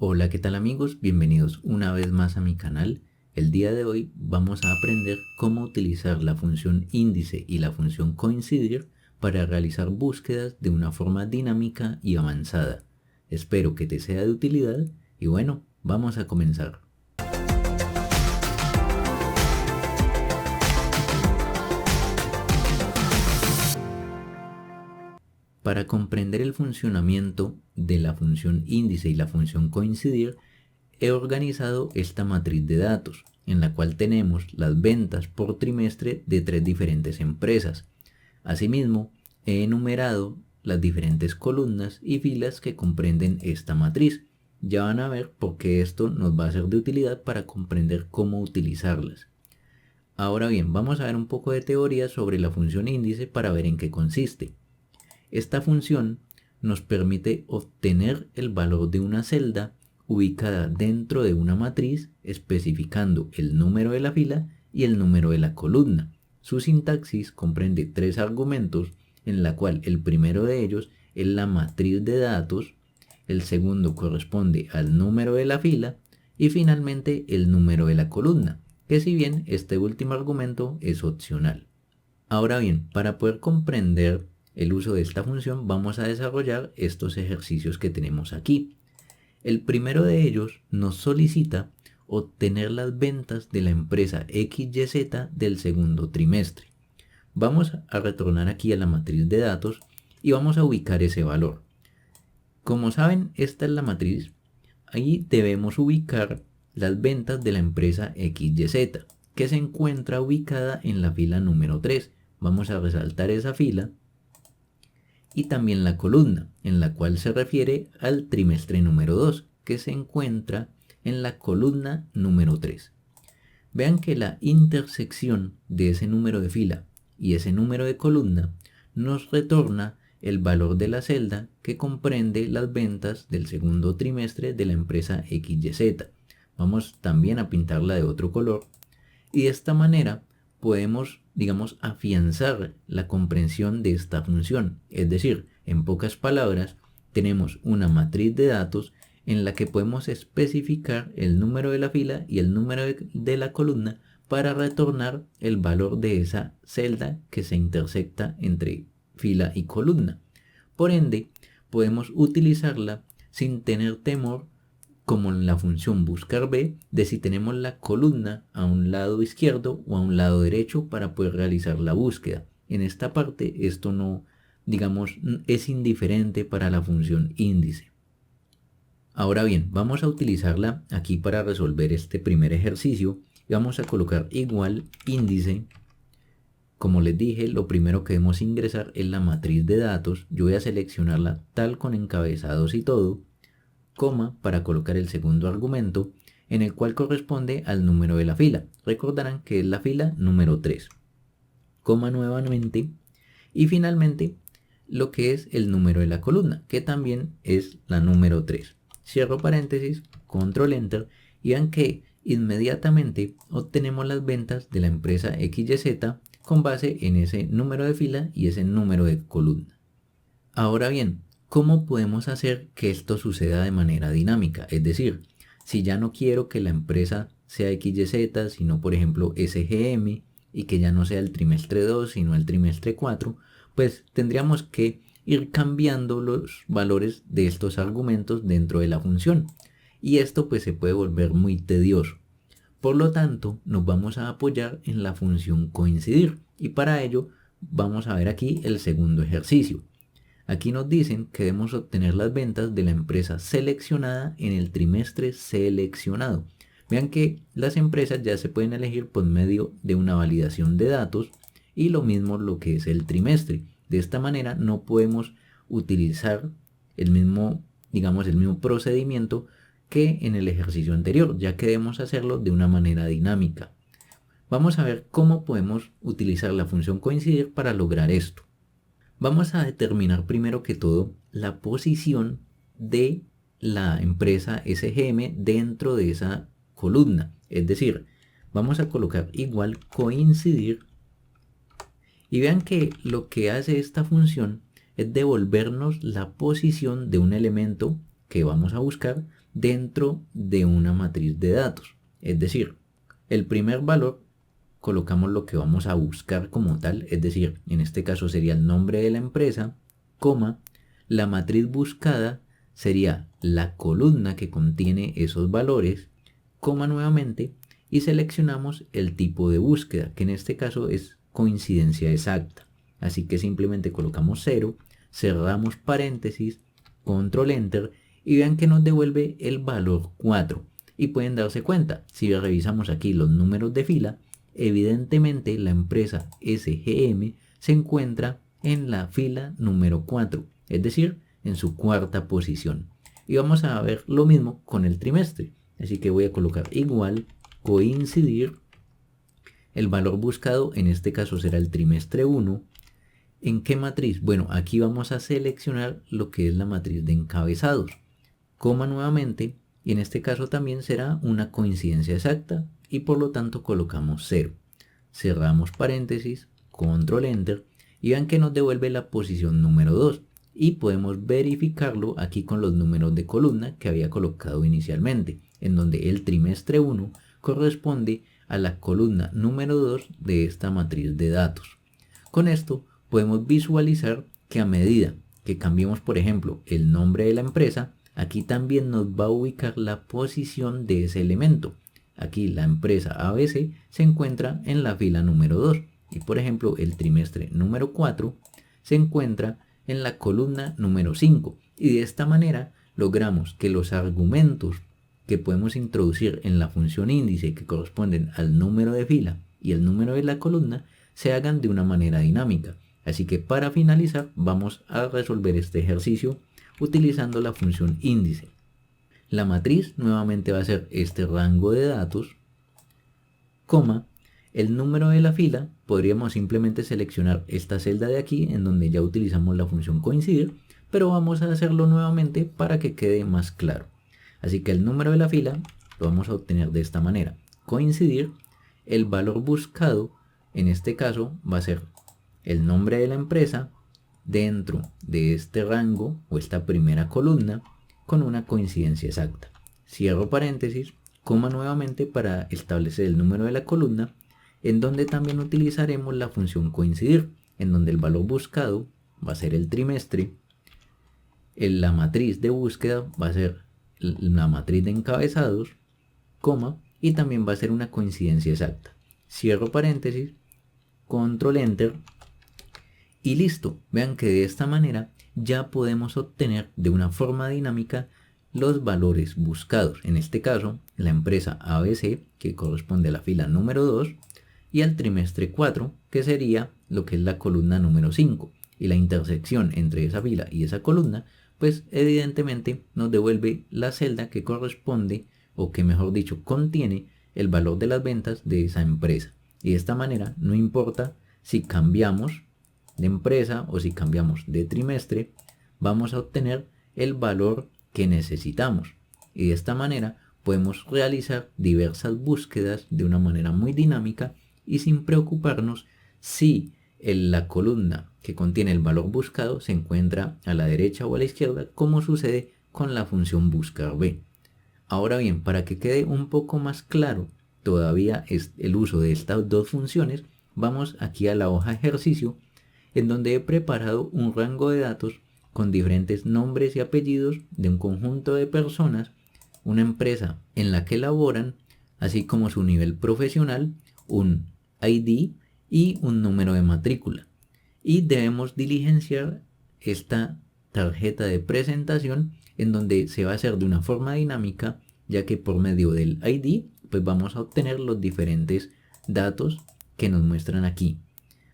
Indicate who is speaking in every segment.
Speaker 1: Hola, ¿qué tal amigos? Bienvenidos una vez más a mi canal. El día de hoy vamos a aprender cómo utilizar la función índice y la función coincidir para realizar búsquedas de una forma dinámica y avanzada. Espero que te sea de utilidad y bueno, vamos a comenzar. Para comprender el funcionamiento de la función índice y la función coincidir, he organizado esta matriz de datos, en la cual tenemos las ventas por trimestre de tres diferentes empresas. Asimismo, he enumerado las diferentes columnas y filas que comprenden esta matriz. Ya van a ver por qué esto nos va a ser de utilidad para comprender cómo utilizarlas. Ahora bien, vamos a ver un poco de teoría sobre la función índice para ver en qué consiste. Esta función nos permite obtener el valor de una celda ubicada dentro de una matriz especificando el número de la fila y el número de la columna. Su sintaxis comprende tres argumentos en la cual el primero de ellos es la matriz de datos, el segundo corresponde al número de la fila y finalmente el número de la columna, que si bien este último argumento es opcional. Ahora bien, para poder comprender el uso de esta función vamos a desarrollar estos ejercicios que tenemos aquí. El primero de ellos nos solicita obtener las ventas de la empresa XYZ del segundo trimestre. Vamos a retornar aquí a la matriz de datos y vamos a ubicar ese valor. Como saben, esta es la matriz. Ahí debemos ubicar las ventas de la empresa XYZ, que se encuentra ubicada en la fila número 3. Vamos a resaltar esa fila y también la columna, en la cual se refiere al trimestre número 2, que se encuentra en la columna número 3. Vean que la intersección de ese número de fila y ese número de columna nos retorna el valor de la celda que comprende las ventas del segundo trimestre de la empresa XYZ. Vamos también a pintarla de otro color y de esta manera podemos, afianzar la comprensión de esta función. Es decir, en pocas palabras, tenemos una matriz de datos en la que podemos especificar el número de la fila y el número de la columna para retornar el valor de esa celda que se intersecta entre fila y columna. Por ende, podemos utilizarla sin tener temor, como en la función buscar B, de si tenemos la columna a un lado izquierdo o a un lado derecho para poder realizar la búsqueda. En esta parte esto no, es indiferente para la función índice. Ahora bien, vamos a utilizarla aquí para resolver este primer ejercicio y vamos a colocar igual índice. Como les dije, lo primero que debemos ingresar es la matriz de datos. Yo voy a seleccionarla tal con encabezados y todo, coma para colocar el segundo argumento en el cual corresponde al número de la fila. Recordarán que es la fila número 3, coma nuevamente y finalmente lo que es el número de la columna, que también es la número 3. Cierro paréntesis, control enter y vean que inmediatamente obtenemos las ventas de la empresa XYZ con base en ese número de fila y ese número de columna. Ahora bien, ¿cómo podemos hacer que esto suceda de manera dinámica? Es decir, si ya no quiero que la empresa sea XYZ, sino por ejemplo SGM, y que ya no sea el trimestre 2, sino el trimestre 4, pues tendríamos que ir cambiando los valores de estos argumentos dentro de la función. Y esto pues se puede volver muy tedioso. Por lo tanto, nos vamos a apoyar en la función coincidir. Y para ello, vamos a ver aquí el segundo ejercicio. Aquí nos dicen que debemos obtener las ventas de la empresa seleccionada en el trimestre seleccionado. Vean que las empresas ya se pueden elegir por medio de una validación de datos y lo mismo lo que es el trimestre. De esta manera no podemos utilizar el mismo procedimiento que en el ejercicio anterior, ya que debemos hacerlo de una manera dinámica. Vamos a ver cómo podemos utilizar la función coincidir para lograr esto. Vamos a determinar primero que todo la posición de la empresa SGM dentro de esa columna. Es decir, vamos a colocar igual coincidir y vean que lo que hace esta función es devolvernos la posición de un elemento que vamos a buscar dentro de una matriz de datos. Es decir, el primer valor colocamos lo que vamos a buscar como tal, es decir, en este caso sería el nombre de la empresa, coma, la matriz buscada sería la columna que contiene esos valores, coma nuevamente, y seleccionamos el tipo de búsqueda, que en este caso es coincidencia exacta. Así que simplemente colocamos 0, cerramos paréntesis, control enter, y vean que nos devuelve el valor 4. Y pueden darse cuenta, si revisamos aquí los números de fila, evidentemente la empresa SGM se encuentra en la fila número 4, es decir, en su cuarta posición. Y vamos a ver lo mismo con el trimestre. Así que voy a colocar igual, coincidir. El valor buscado en este caso será el trimestre 1. ¿En qué matriz? Bueno, aquí vamos a seleccionar lo que es la matriz de encabezados. Coma nuevamente, y en este caso también será una coincidencia exacta y por lo tanto colocamos 0. Cerramos paréntesis, control enter y vean que nos devuelve la posición número 2 y podemos verificarlo aquí con los números de columna que había colocado inicialmente, en donde el trimestre 1 corresponde a la columna número 2 de esta matriz de datos. Con esto podemos visualizar que a medida que cambiemos, por ejemplo, el nombre de la empresa, aquí también nos va a ubicar la posición de ese elemento. Aquí la empresa ABC se encuentra en la fila número 2 y por ejemplo el trimestre número 4 se encuentra en la columna número 5 y de esta manera logramos que los argumentos que podemos introducir en la función índice que corresponden al número de fila y el número de la columna se hagan de una manera dinámica. Así que para finalizar vamos a resolver este ejercicio utilizando la función índice. La matriz nuevamente va a ser este rango de datos, coma, el número de la fila, podríamos simplemente seleccionar esta celda de aquí en donde ya utilizamos la función coincidir, pero vamos a hacerlo nuevamente para que quede más claro. Así que el número de la fila lo vamos a obtener de esta manera, coincidir, el valor buscado en este caso va a ser el nombre de la empresa dentro de este rango o esta primera columna con una coincidencia exacta. Cierro paréntesis, coma nuevamente para establecer el número de la columna, en donde también utilizaremos la función coincidir, en donde el valor buscado va a ser el trimestre, la matriz de búsqueda va a ser la matriz de encabezados, coma, y también va a ser una coincidencia exacta. Cierro paréntesis, control enter, y listo. Vean que de esta manera ya podemos obtener de una forma dinámica los valores buscados. En este caso, la empresa ABC, que corresponde a la fila número 2, y al trimestre 4, que sería lo que es la columna número 5. Y la intersección entre esa fila y esa columna, pues evidentemente nos devuelve la celda que corresponde, o que mejor dicho, contiene el valor de las ventas de esa empresa. Y de esta manera, no importa si cambiamos de empresa o si cambiamos de trimestre, vamos a obtener el valor que necesitamos y de esta manera podemos realizar diversas búsquedas de una manera muy dinámica y sin preocuparnos si la columna que contiene el valor buscado se encuentra a la derecha o a la izquierda, como sucede con la función buscar b. Ahora bien, para que quede un poco más claro todavía el uso de estas dos funciones, vamos aquí a la hoja ejercicio en donde he preparado un rango de datos con diferentes nombres y apellidos de un conjunto de personas, una empresa en la que laboran, así como su nivel profesional, un ID y un número de matrícula. Y debemos diligenciar esta tarjeta de presentación en donde se va a hacer de una forma dinámica, ya que por medio del ID pues vamos a obtener los diferentes datos que nos muestran aquí.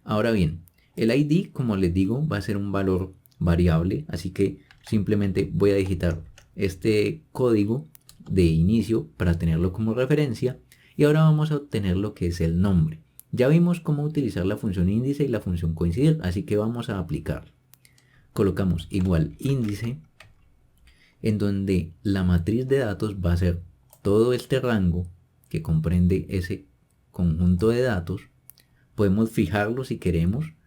Speaker 1: Ahora bien, el ID, como les digo, va a ser un valor variable, así que simplemente voy a digitar este código de inicio para tenerlo como referencia y ahora vamos a obtener lo que es el nombre. Ya vimos cómo utilizar la función índice y la función coincidir, así que vamos a aplicar. Colocamos igual índice, en donde la matriz de datos va a ser todo este rango que comprende ese conjunto de datos. Podemos fijarlo si queremos,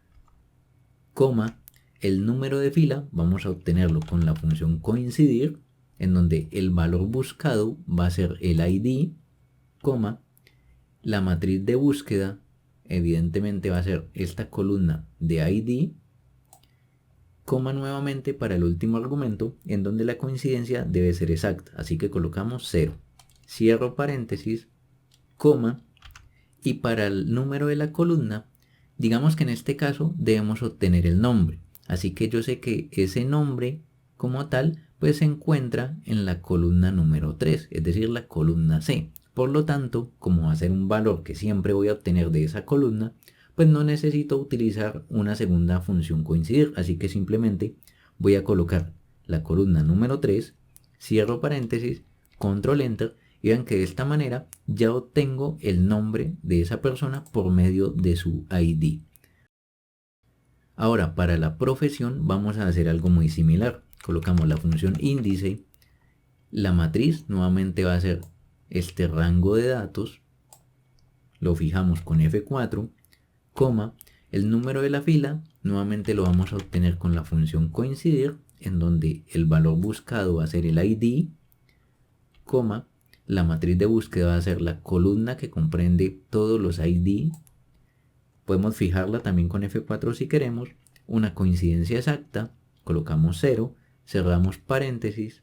Speaker 1: coma, el número de fila vamos a obtenerlo con la función coincidir en donde el valor buscado va a ser el ID, la matriz de búsqueda evidentemente va a ser esta columna de ID, nuevamente para el último argumento en donde la coincidencia debe ser exacta, así que colocamos 0, cierro paréntesis, y para el número de la columna, digamos que en este caso debemos obtener el nombre, así que yo sé que ese nombre como tal pues se encuentra en la columna número 3, es decir, la columna C. Por lo tanto, como va a ser un valor que siempre voy a obtener de esa columna, pues no necesito utilizar una segunda función coincidir, así que simplemente voy a colocar la columna número 3, cierro paréntesis, control enter, y vean que de esta manera ya obtengo el nombre de esa persona por medio de su ID. Ahora, para la profesión vamos a hacer algo muy similar. Colocamos la función índice, la matriz nuevamente va a ser este rango de datos, lo fijamos con F4, el número de la fila nuevamente lo vamos a obtener con la función coincidir, en donde el valor buscado va a ser el ID, la matriz de búsqueda va a ser la columna que comprende todos los ID, podemos fijarla también con F4 si queremos, una coincidencia exacta, colocamos 0, cerramos paréntesis,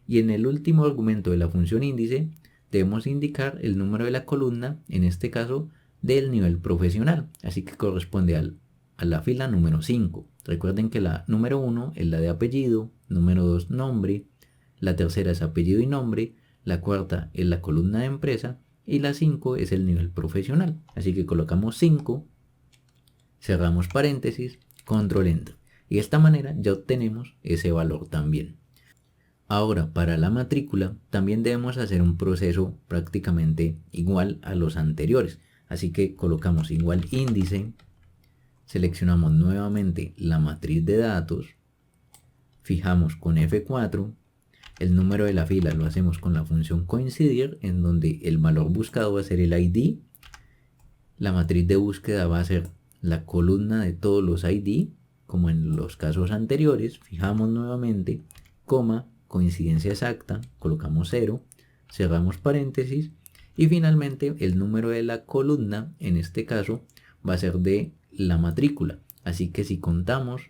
Speaker 1: y en el último argumento de la función índice debemos indicar el número de la columna, en este caso del nivel profesional, así que corresponde a la fila número 5. Recuerden que la número 1 es la de apellido, número 2 nombre, la tercera es apellido y nombre, la cuarta es la columna de empresa y la 5 es el nivel profesional. Así que colocamos 5, cerramos paréntesis, control enter. Y de esta manera ya obtenemos ese valor también. Ahora, para la matrícula también debemos hacer un proceso prácticamente igual a los anteriores. Así que colocamos igual índice, seleccionamos nuevamente la matriz de datos, fijamos con F4, el número de la fila lo hacemos con la función coincidir, en donde el valor buscado va a ser el ID, la matriz de búsqueda va a ser la columna de todos los ID, como en los casos anteriores, fijamos nuevamente, coincidencia exacta, colocamos 0, cerramos paréntesis, y finalmente el número de la columna, en este caso, va a ser de la matrícula. Así que si contamos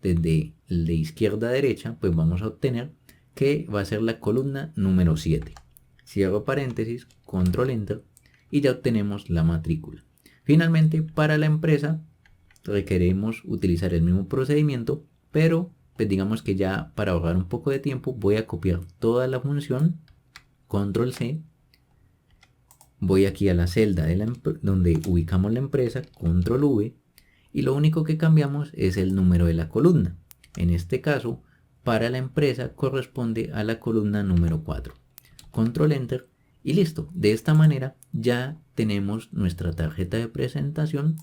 Speaker 1: desde de izquierda a derecha, pues vamos a obtener que va a ser la columna número 7. Cierro paréntesis, control enter, y ya obtenemos la matrícula. Finalmente, para la empresa, requerimos utilizar el mismo procedimiento, pero pues digamos que ya para ahorrar un poco de tiempo voy a copiar toda la función, control C, voy aquí a la celda donde ubicamos la empresa, control V, y lo único que cambiamos es el número de la columna. En este caso, para la empresa corresponde a la columna número 4. Control enter y listo. De esta manera ya tenemos nuestra tarjeta de presentación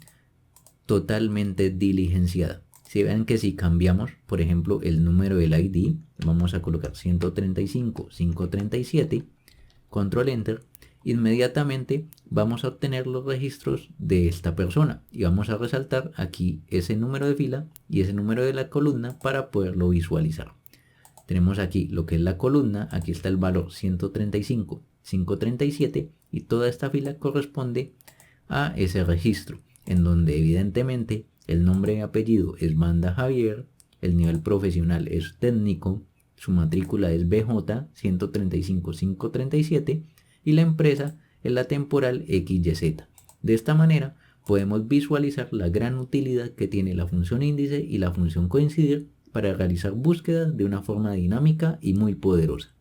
Speaker 1: totalmente diligenciada. Si ven que si cambiamos, por ejemplo, el número del ID, vamos a colocar 135, 537, control enter, inmediatamente vamos a obtener los registros de esta persona y vamos a resaltar aquí ese número de fila y ese número de la columna para poderlo visualizar. Tenemos aquí lo que es la columna, aquí está el valor 135, 537 y toda esta fila corresponde a ese registro, en donde evidentemente el nombre y apellido es Banda Javier, el nivel profesional es técnico, su matrícula es BJ 135 537 y la empresa es la temporal XYZ. De esta manera podemos visualizar la gran utilidad que tiene la función índice y la función coincidir para realizar búsquedas de una forma dinámica y muy poderosa.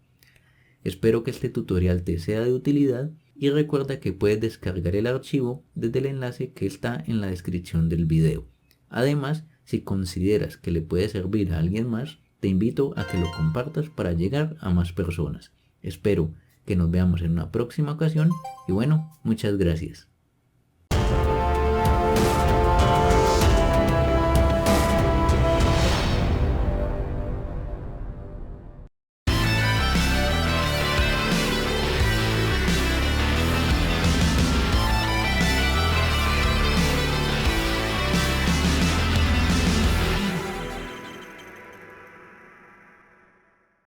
Speaker 1: Espero que este tutorial te sea de utilidad y recuerda que puedes descargar el archivo desde el enlace que está en la descripción del video. Además, si consideras que le puede servir a alguien más, te invito a que lo compartas para llegar a más personas. Espero que nos veamos en una próxima ocasión y bueno, muchas gracias.